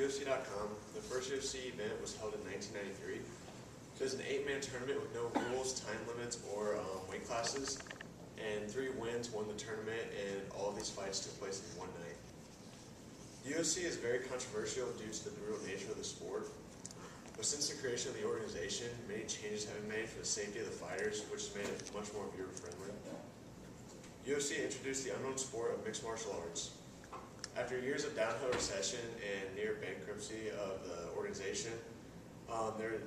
UFC.com, the first UFC event was held in 1993. It was an 8-man tournament with no rules, time limits, or weight classes, and 3 wins won the tournament, and all of these fights took place in one night. The UFC is very controversial due to the brutal nature of the sport, but since the creation of the organization, many changes have been made for the safety of the fighters, which has made it much more viewer-friendly. UFC introduced the unknown sport of mixed martial arts. After years of downhill recession and near bankruptcy of the organization, the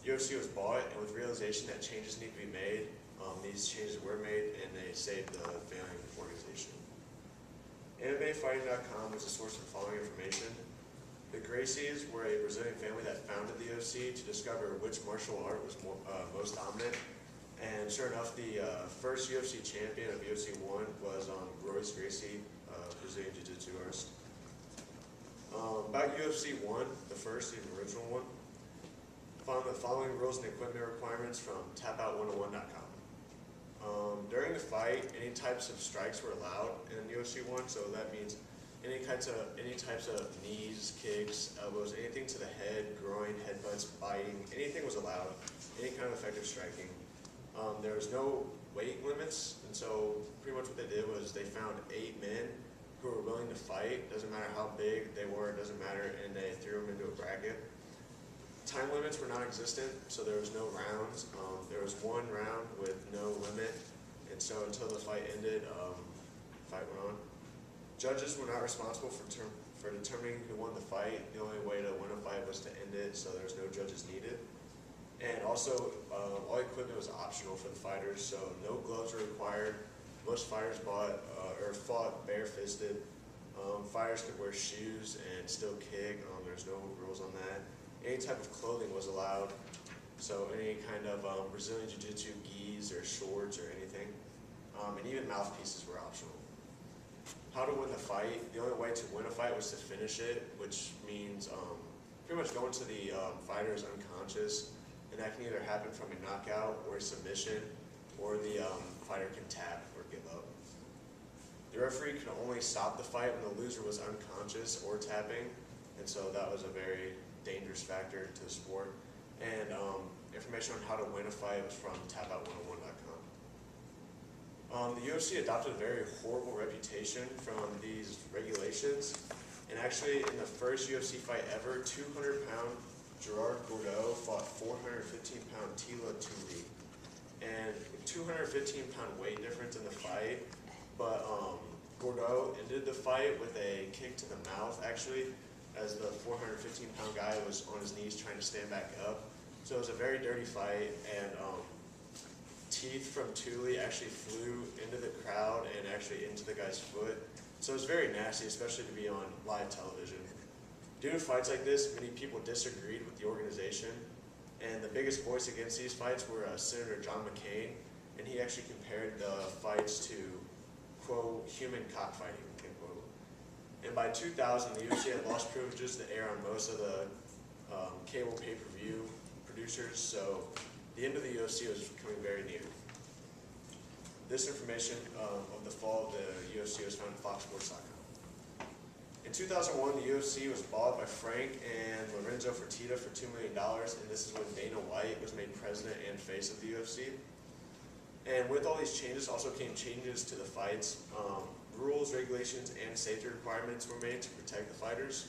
UFC was bought, and with realization that changes need to be made, these changes were made, and they saved the failing organization. MMAfighting.com was a source for following information. The Gracies were a Brazilian family that founded the UFC to discover which martial art was most dominant. And sure enough, the first UFC champion of UFC 1 was Royce Gracie, Brazilian Jiu-Jitsu artist. About UFC 1, the first, the original one, found the following rules and equipment requirements from tapout101.com. During the fight, any types of strikes were allowed in UFC 1, so that means any types of knees, kicks, elbows, anything to the head, groin, headbutts, biting, anything was allowed, any kind of effective striking. There was no weight limits, and so pretty much what they did was they found 8 men who were willing to fight. Doesn't matter how big they were, it doesn't matter, and they threw them into a bracket. Time limits were non-existent, so there was no rounds. There was 1 round with no limit, and so until the fight ended, the fight went on. Judges were not responsible for determining who won the fight. The only way to win a fight was to end it, so there was no judges needed. And also, all equipment was optional for the fighters, so no gloves were required. Most fighters fought bare-fisted. Fighters could wear shoes and still kick. There's no rules on that. Any type of clothing was allowed, so any kind of Brazilian Jiu-Jitsu gis or shorts or anything. And even mouthpieces were optional. How to win the fight? The only way to win a fight was to finish it, which means pretty much going to the fighter's unconscious, and that can either happen from a knockout or a submission, or the fighter can tap or give up. The referee could only stop the fight when the loser was unconscious or tapping, and so that was a very dangerous factor to the sport. And information on how to win a fight was from tapout101.com. The UFC adopted a very horrible reputation from these regulations, and actually in the first UFC fight ever, 200-pound Gerard Gordeau fought 415-pound Tila Tuli, and 215-pound weight difference in the fight, but Gordeau ended the fight with a kick to the mouth, actually, as the 415-pound guy was on his knees trying to stand back up. So it was a very dirty fight, and teeth from Tuli actually flew into the crowd and actually into the guy's foot. So it was very nasty, especially to be on live television. Due to fights like this, many people disagreed with the organization, and the biggest voice against these fights were Senator John McCain, and he actually compared the fights to, quote, human cockfighting, end quote. And by 2000, the UFC had lost privileges to air on most of the cable pay-per-view producers, so the end of the UFC was becoming very near. This information of the fall of the UFC was found at foxsports.com. In 2001, the UFC was bought by Frank and Lorenzo Fertitta for $2 million, and this is when Dana White was made president and face of the UFC. And with all these changes also came changes to the fights. Rules, regulations, and safety requirements were made to protect the fighters.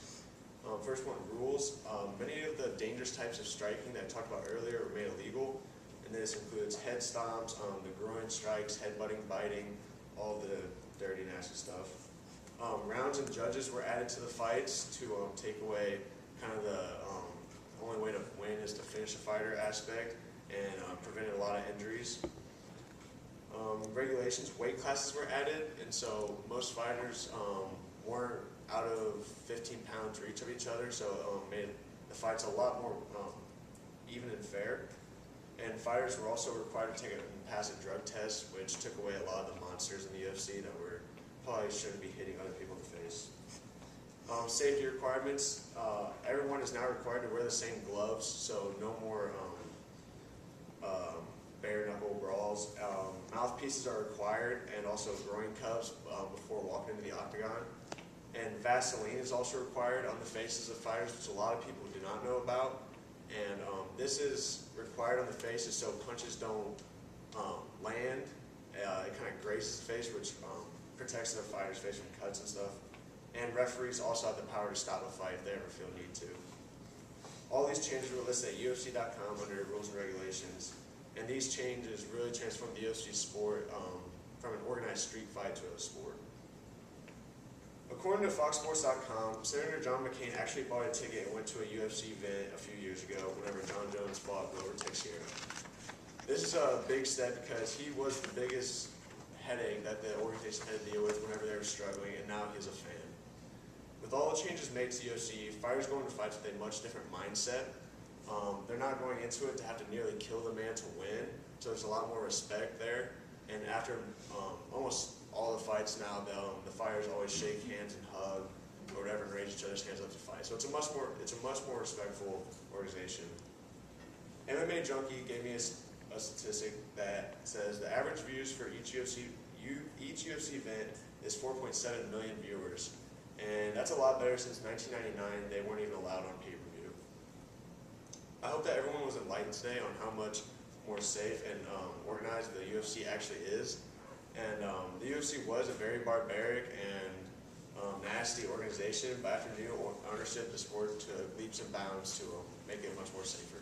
First one, rules. Many of the dangerous types of striking that I talked about earlier were made illegal, and this includes head stomps, the groin strikes, headbutting, biting, all the dirty, nasty stuff. Rounds and judges were added to the fights to take away kind of the only way to win is to finish a fighter aspect, and prevented a lot of injuries. Regulations, weight classes were added, and so most fighters weren't out of 15 pounds reach of each other, so made the fights a lot more even and fair. And fighters were also required to take and pass a drug test, which took away a lot of the monsters in the UFC that were probably shouldn't be hitting other people in the face. Safety requirements, everyone is now required to wear the same gloves, so no more bare knuckle brawls. Mouthpieces are required, and also groin cuffs before walking into the octagon. And Vaseline is also required on the faces of fighters, which a lot of people do not know about. And this is required on the faces so punches don't land. It kind of grazes the face, which protects the fighter's face from cuts and stuff. And referees also have the power to stop a fight if they ever feel need to. All these changes were listed at UFC.com under rules and regulations. And these changes really transformed the UFC sport from an organized street fight to a sport. According to FoxSports.com, Senator John McCain actually bought a ticket and went to a UFC event a few years ago whenever John Jones fought Glover Teixeira. This is a big step because he was the biggest headache that the organization had to deal with whenever they were struggling, and now he's a fan. With all the changes made to UFC, fighters go into fights with a much different mindset. They're not going into it to have to nearly kill the man to win, so there's a lot more respect there. And after almost all the fights now, the fighters always shake hands and hug or whatever and raise each other's hands up to fight. So it's a much more respectful organization. MMA Junkie gave me a statistic that says the average views for each UFC event is 4.7 million viewers, and that's a lot better since 1999. They weren't even allowed on pay-per-view. I hope that everyone was enlightened today on how much more safe and organized the UFC actually is. And the UFC was a very barbaric and nasty organization, but after new ownership, the sport took leaps and bounds to make it much more safer.